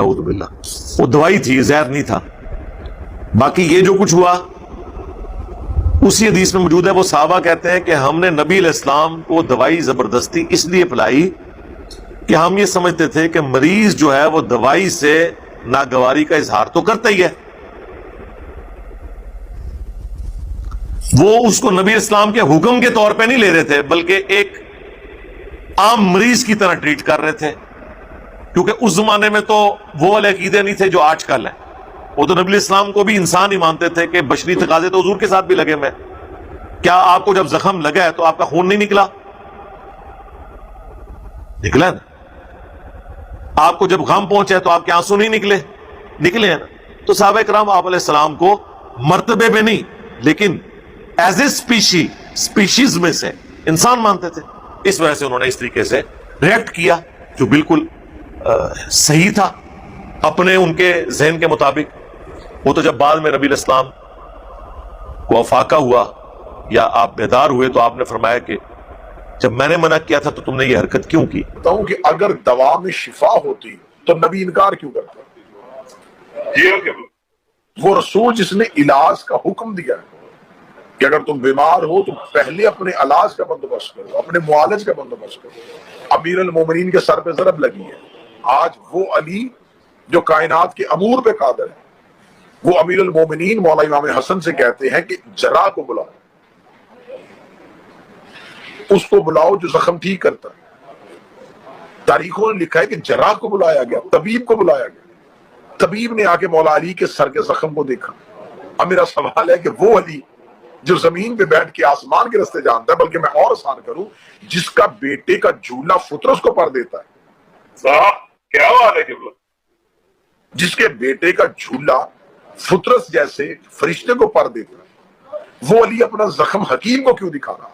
نعوذ باللہ، وہ دوائی تھی، زہر نہیں تھا۔ باقی یہ جو کچھ ہوا اسی حدیث میں موجود ہے، وہ صحابہ کہتے ہیں کہ ہم نے نبی علیہ السلام کو دوائی زبردستی اس لیے پلائی کہ ہم یہ سمجھتے تھے کہ مریض جو ہے وہ دوائی سے ناگواری کا اظہار تو کرتا ہی ہے، وہ اس کو نبی اسلام کے حکم کے طور پہ نہیں لے رہے تھے بلکہ ایک عام مریض کی طرح ٹریٹ کر رہے تھے، کیونکہ اس زمانے میں تو وہ والے عقیدے نہیں تھے جو آج کل ہیں۔ وہ تو نبی اسلام کو بھی انسان ہی مانتے تھے کہ بشری تقاضے تو حضور کے ساتھ بھی لگے ہوئے۔ کیا آپ کو جب زخم لگا ہے تو آپ کا خون نہیں نکلا؟ نکلا نا۔ آپ کو جب غم پہنچا ہے تو آپ کے آنسو نہیں نکلے ہیں نا۔ تو صحابہ کرام آپ علیہ السلام کو مرتبے میں نہیں لیکن ایز اے اسپیشیز میں سے انسان مانتے تھے، اس وجہ سے انہوں نے اس طریقے سے ریئیکٹ کیا جو بالکل صحیح تھا اپنے ان کے ذہن کے مطابق۔ وہ تو جب بعد میں نبی علیہ السلام کو افاقہ ہوا یا آپ بیدار ہوئے تو آپ نے فرمایا کہ جب میں نے منع کیا تھا تو تم نے یہ حرکت کیوں کی؟ ہوں کہ اگر دوا میں شفا ہوتی تو نبی انکار کیوں کرتا؟ وہ رسول جس نے علاج کا حکم دیا ہے کہ اگر تم بیمار ہو تو پہلے اپنے علاج کا بندوبست کرو، اپنے معالج کا بندوبست کرو۔ امیر المومنین کے سر پہ ضرب لگی ہے۔ آج وہ علی جو کائنات کے امور پہ قادر ہے، وہ امیر المومنین مولا امام حسن سے کہتے ہیں کہ جراح کو بلاؤ، اس کو بلاؤ جو زخم ٹھیک کرتا ہے۔ تاریخوں نے لکھا ہے کہ جراح کو بلایا گیا، طبیب کو بلایا گیا، طبیب نے آ کے مولا علی کے سر کے زخم کو دیکھا۔ اب میرا سوال ہے کہ وہ علی جو زمین پہ بیٹھ کے آسمان کے رستے جانتا ہے، بلکہ میں اور آسان کروں، جس کا بیٹے کا جھولا فطرس کو پر دیتا ہے، کیا بات ہے، جس کے بیٹے کا جھولا فطرس جیسے فرشتے کو پر دیتا ہے، وہ علی اپنا زخم حکیم کو کیوں دکھا رہا؟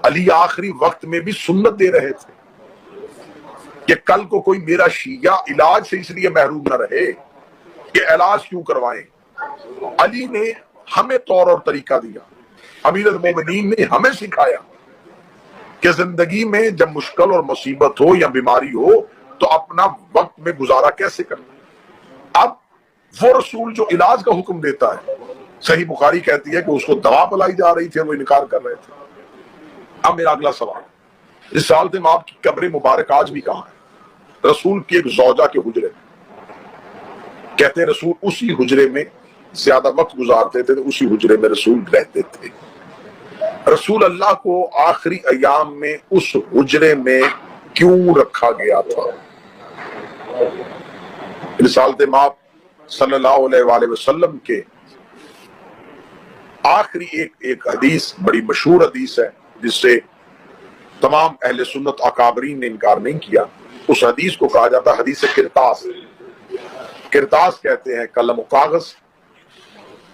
علی آخری وقت میں بھی سنت دے رہے تھے کہ کل کو کوئی میرا شیعہ علاج سے اس لیے محروم نہ رہے کہ علاج کیوں کروائیں۔ علی نے ہمیں طور اور طریقہ دیا، امیر المومنین نے ہمیں سکھایا کہ زندگی میں جب مشکل اور مصیبت ہو یا بیماری ہو تو اپنا وقت میں گزارا کیسے کرنا۔ اب وہ رسول جو علاج کا حکم دیتا ہے، صحیح بخاری کہتی ہے کہ اس کو دوا پلائی جا رہی تھی اور وہ انکار کر رہے تھے۔ اب میرا اگلا سوال، اس سال سے آپ کی قبر مبارک آج بھی کہاں ہے؟ رسول کی ایک زوجہ کے حجرے میں، کہتے ہیں رسول اسی حجرے میں زیادہ وقت گزارتے تھے، اسی حجرے میں رسول رہتے تھے۔ رسول اللہ کو آخری ایام میں اس حجرے میں کیوں رکھا گیا تھا؟ رسالت مآب صلی اللہ علیہ وآلہ وسلم کے آخری ایک حدیث بڑی مشہور حدیث ہے جس سے تمام اہل سنت اکابرین نے انکار نہیں کیا۔ اس حدیث کو کہا جاتا ہے حدیث کرتاس۔ کرتاس کہتے ہیں قلم و کاغذ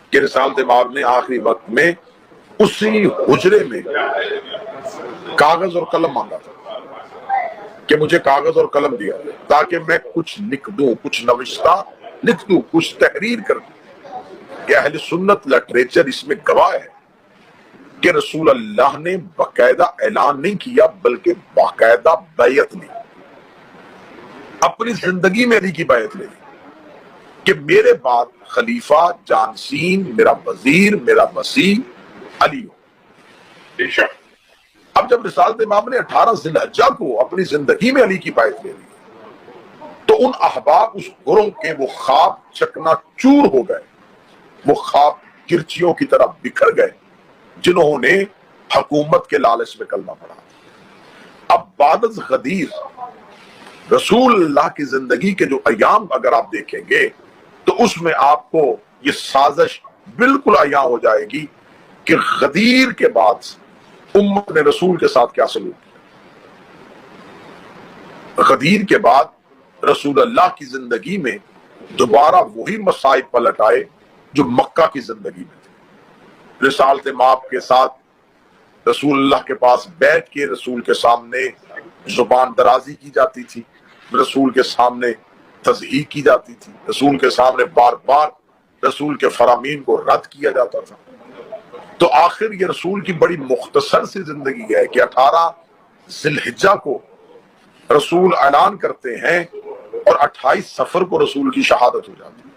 کہ رسالت مآب نے آخری وقت میں اسی حجرے میں کاغذ اور قلم مانگا تھا کہ مجھے کاغذ اور قلم دیا تاکہ میں کچھ لکھ دوں، کچھ نوشتہ لکھ دوں، کچھ تحریر کر دوں۔ کہ اہل سنت لٹریچر اس میں گواہ ہے کہ رسول اللہ نے باقاعدہ اعلان نہیں کیا بلکہ باقاعدہ بیعت لی، اپنی زندگی میں علی کی بیعت لی کہ میرے بعد خلیفہ جانشین، میرا وزیر، میرا مسیح علی ہو۔ اب جب رسالت امام نے 18 ذی الحجہ کو اپنی زندگی میں علی کی بیعت لے لی تو ان احباب اس گروہ کے وہ خواب چکنا چور ہو گئے، وہ خواب کرچیوں کی طرح بکھر گئے جنہوں نے حکومت کے لالچ میں کلمہ پڑھا۔ اب بعد از غدیر رسول اللہ کی زندگی کے جو ایام اگر آپ دیکھیں گے تو اس میں آپ کو یہ سازش بالکل عیاں ہو جائے گی کہ غدیر کے بعد امت نے رسول کے ساتھ کیا سلوک کیا۔ غدیر کے بعد رسول اللہ کی زندگی میں دوبارہ وہی مصائب پلٹ آئے جو مکہ کی زندگی میں تھے۔ رسالت مآب کے ساتھ رسول اللہ کے پاس بیٹھ کے رسول کے سامنے زبان درازی کی جاتی تھی، رسول کے سامنے تضحیق کی جاتی تھی، رسول کے سامنے بار بار رسول کے فرامین کو رد کیا جاتا تھا۔ تو آخر یہ رسول کی بڑی مختصر سی زندگی ہے کہ 18 ذی الحجہ کو رسول اعلان کرتے ہیں اور 28 سفر کو رسول کی شہادت ہو جاتی ہے۔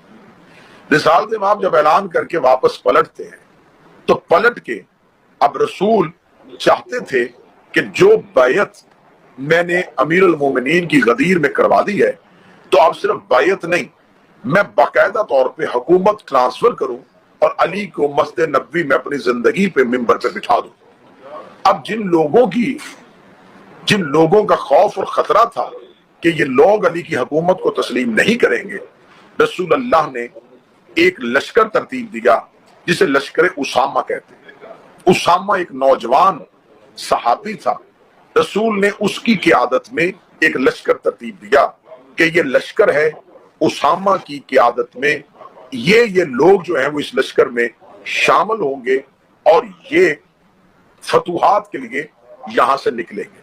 رسالت امام جب اعلان کر کے واپس پلٹتے ہیں تو پلٹ کے اب رسول چاہتے تھے کہ جو بیعت میں نے امیر المومنین کی غدیر میں کروا دی ہے تو اب صرف بیعت نہیں، میں باقاعدہ طور پہ حکومت ٹرانسفر کروں اور علی کو مسجد نبوی میں اپنی زندگی پہ منبر پہ بٹھا دوں۔ اب جن لوگوں کا خوف اور خطرہ تھا کہ یہ لوگ علی کی حکومت کو تسلیم نہیں کریں گے، رسول اللہ نے ایک لشکر ترتیب دیا جسے لشکر اسامہ کہتے ہیں۔ اسامہ ایک نوجوان صحابی تھا، رسول نے اس کی قیادت میں ایک لشکر ترتیب دیا کہ یہ لشکر ہے اسامہ کی قیادت میں، یہ لوگ جو ہیں وہ اس لشکر میں شامل ہوں گے اور یہ فتوحات کے لیے یہاں سے نکلیں گے۔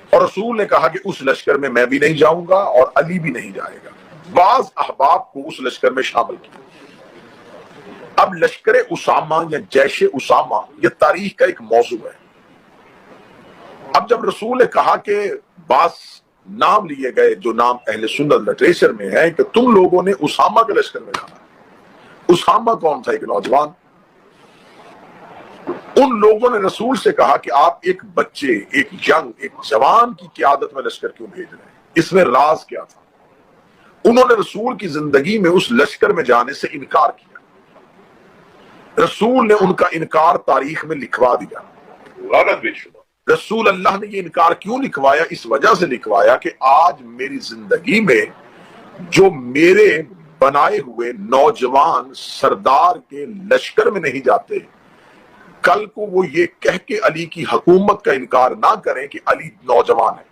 اور رسول نے کہا کہ اس لشکر میں بھی نہیں جاؤں گا اور علی بھی نہیں جائے گا۔ بعض احباب کو اس لشکر میں شامل کیا۔ اب لشکر اسامہ یا جیش اسامہ یہ تاریخ کا ایک موضوع ہے۔ اب جب رسول نے کہا کہ بعض نام لیے گئے جو نام اہل سنت لٹریچر میں ہے کہ تم لوگوں نے اسامہ کے لشکر میں جانا۔ اسامہ کون تھا؟ ایک نوجوان۔ ان لوگوں نے رسول سے کہا کہ آپ ایک بچے، ایک جوان کی قیادت میں لشکر کیوں بھیج رہے ہیں؟ اس میں راز کیا تھا؟ انہوں نے رسول کی زندگی میں اس لشکر میں جانے سے انکار کیا۔ رسول نے ان کا انکار تاریخ میں لکھوا دیا۔ رسول اللہ نے یہ انکار کیوں لکھوایا؟ اس وجہ سے لکھوایا کہ آج میری زندگی میں جو میرے بنائے ہوئے نوجوان سردار کے لشکر میں نہیں جاتے، کل کو وہ یہ کہہ کے علی کی حکومت کا انکار نہ کریں کہ علی نوجوان ہے۔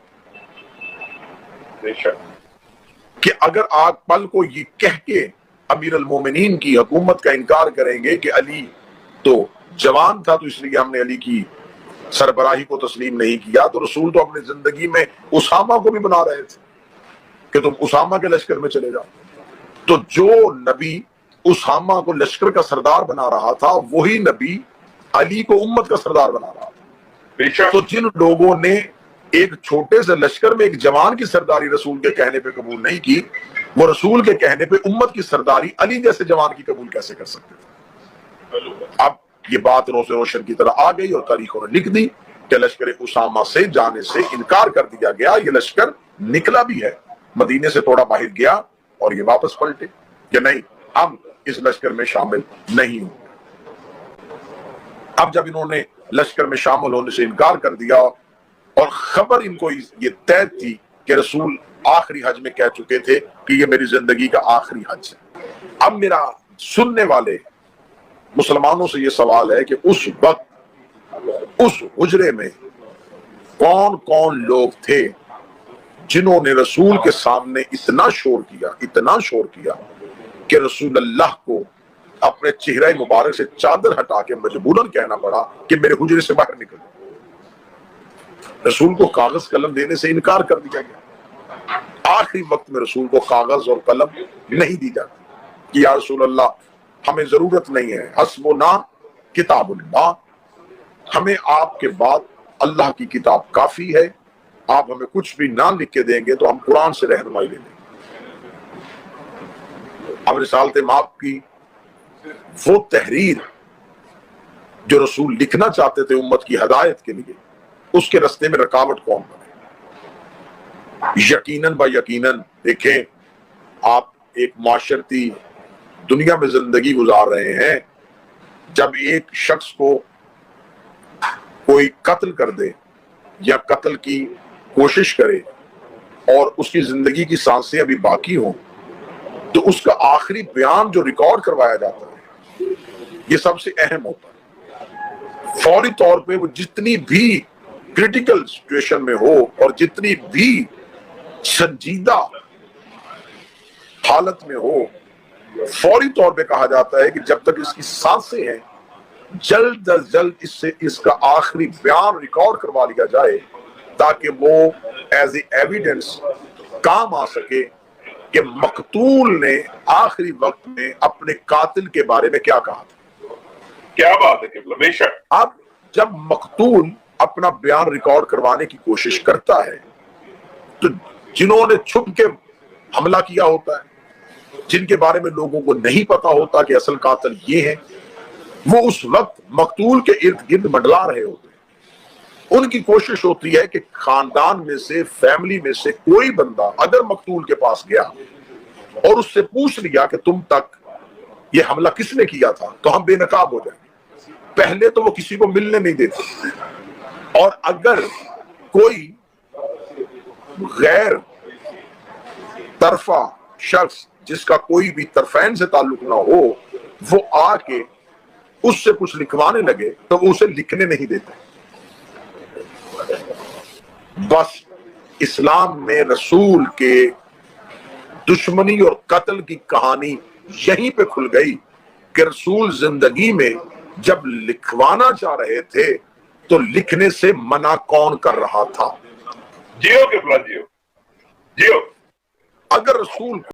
کہ اگر آپ کل کو یہ کہہ کے امیر المومنین کی حکومت کا انکار کریں گے کہ علی تو جوان تھا تو اس لیے ہم نے علی کی سربراہی کو تسلیم نہیں کیا، تو رسول تو اپنی زندگی میں اسامہ کو بھی بنا رہے تھے کہ تم اسامہ کے لشکر میں چلے جاؤ۔ تو جو نبی اسامہ کو لشکر کا سردار بنا رہا تھا وہی نبی علی کو امت کا سردار بنا رہا تھا۔ تو جن لوگوں نے ایک چھوٹے سے لشکر میں ایک جوان کی سرداری رسول کے کہنے پہ قبول نہیں کی، وہ رسول کے کہنے پہ امت کی سرداری علی جیسے جوان کی قبول کیسے کر سکتے تھے؟ اب یہ بات روز روشن کی طرح آ گئی اور تاریخوں نے لکھ دی کہ لشکر اسامہ سے جانے سے انکار کر دیا گیا۔ یہ لشکر نکلا بھی ہے، مدینے سے تھوڑا باہر گیا اور یہ واپس پلٹے کہ نہیں، ہم اس لشکر میں شامل نہیں ہوں۔ اب جب انہوں نے لشکر میں شامل ہونے سے انکار کر دیا اور خبر ان کو یہ طے تھی کہ رسول آخری حج میں کہہ چکے تھے کہ یہ میری زندگی کا آخری حج ہے۔ اب میرا سننے والے مسلمانوں سے یہ سوال ہے کہ اس وقت اس حجرے میں کون کون لوگ تھے جنہوں نے رسول کے سامنے اتنا شور کیا کہ رسول اللہ کو اپنے چہرہ مبارک سے چادر ہٹا کے مجبوراً کہنا پڑا کہ میرے حجرے سے باہر نکل۔ رسول کو کاغذ قلم دینے سے انکار کر دیا گیا۔ آخری وقت میں رسول کو کاغذ اور قلم نہیں دی جاتی کہ یا رسول اللہ ہمیں ضرورت نہیں ہے، حسبنا کتاب اللہ، ہمیں آپ کے بعد اللہ کی کتاب کافی ہے، آپ ہمیں کچھ بھی نہ لکھ کے دیں گے تو ہم قرآن سے رہنمائی لیں گے۔ اب رسالت مآب کی وہ تحریر جو رسول لکھنا چاہتے تھے امت کی ہدایت کے لیے، اس کے رستے میں رکاوٹ کون بنے؟ یقیناً با یقیناً دیکھیں، آپ ایک معاشرتی دنیا میں زندگی گزار رہے ہیں، جب ایک شخص کو کوئی قتل کر دے یا قتل کی کوشش کرے اور اس کی زندگی کی سانسیں ابھی باقی ہوں تو اس کا آخری بیان جو ریکارڈ کروایا جاتا ہے یہ سب سے اہم ہوتا ہے۔ فوری طور پہ وہ جتنی بھی کریٹیکل سچویشن میں ہو اور جتنی بھی سنجیدہ حالت میں ہو، فوری طور پہ کہا جاتا ہے کہ جب تک اس کی سانسیں ہیں جلد از جلد اس کا آخری بیان ریکارڈ کروا لیا جائے تاکہ وہ ایز اے ایویڈنس کام آ سکے کہ مقتول نے آخری وقت میں اپنے قاتل کے بارے میں کیا کہا تھا۔ کیا بات ہے قبلہ، بے شک۔ اب جب مقتول اپنا بیان ریکارڈ کروانے کی کوشش کرتا ہے تو جنہوں نے چھپ کے حملہ کیا ہوتا ہے، جن کے بارے میں لوگوں کو نہیں پتا ہوتا کہ اصل قاتل یہ ہے، وہ اس وقت مقتول کے ارد گرد منڈلا رہے ہوتے ہیں۔ ان کی کوشش ہوتی ہے کہ خاندان میں سے، فیملی میں سے کوئی بندہ اگر مقتول کے پاس گیا اور اس سے پوچھ لیا کہ تم تک یہ حملہ کس نے کیا تھا، تو ہم بے نقاب ہو جائیں گے۔ پہلے تو وہ کسی کو ملنے نہیں دیتے، اور اگر کوئی غیر طرفہ شخص جس کا کوئی بھی طرفین سے تعلق نہ ہو وہ آ کے اس سے کچھ لکھوانے لگے تو وہ اسے لکھنے نہیں دیتے۔ بس اسلام میں رسول کے دشمنی اور قتل کی کہانی یہیں پہ کھل گئی کہ رسول زندگی میں جب لکھوانا چاہ رہے تھے تو لکھنے سے منع کون کر رہا تھا؟ جیو قبلہ، جیو جیو۔ اگر رسول